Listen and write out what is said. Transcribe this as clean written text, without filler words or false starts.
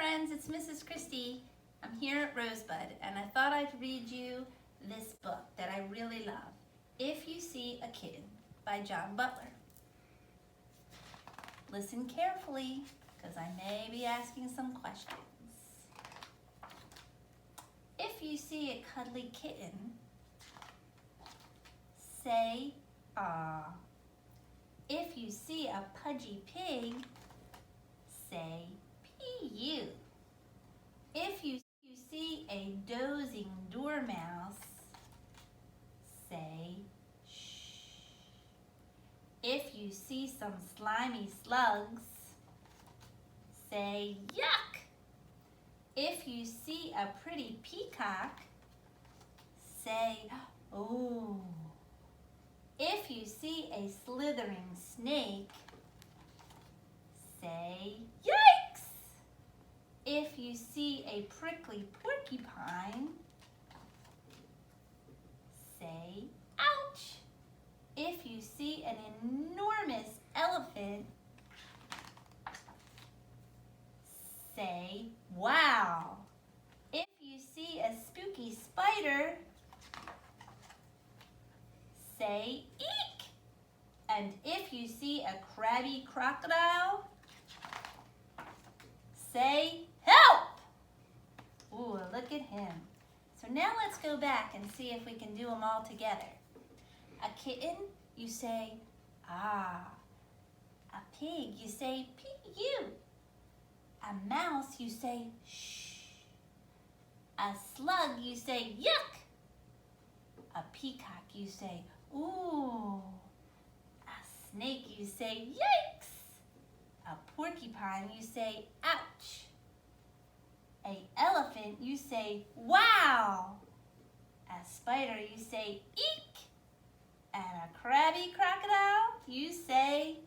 friends, it's Mrs. Christy. I'm here at Rosebud, and I thought I'd read you this book that I really love, If You See a Kitten by Butler. Listen carefully, because I may be asking some questions. If you see a cuddly kitten, say, "Aw." If you see a pudgy pig, say, "P-U." If you see a dozing dormouse, say, "Shh." If you see some slimy slugs, say, "Yuck." If you see a pretty peacock, say, "Oh." If you see a slithering snake, say, "Yikes." If you see a prickly porcupine, say, "Ouch." If you see an enormous elephant, say, "Wow." If you see a spooky spider, say, "Eek." And if you see a crabby crocodile, say, "Help." Ooh, look at him. So now let's go back and see if we can do them all together. A kitten, you say, "Ah." A pig, you say, "P-U." A mouse, you say, "Shh." A slug, you say, "Yuck." A peacock, you say, "Ooh." A snake, you say, "Yikes." A porcupine, you say, "Ouch." A elephant, you say, "Wow." A spider, you say, "Eek." And a crabby crocodile, you say,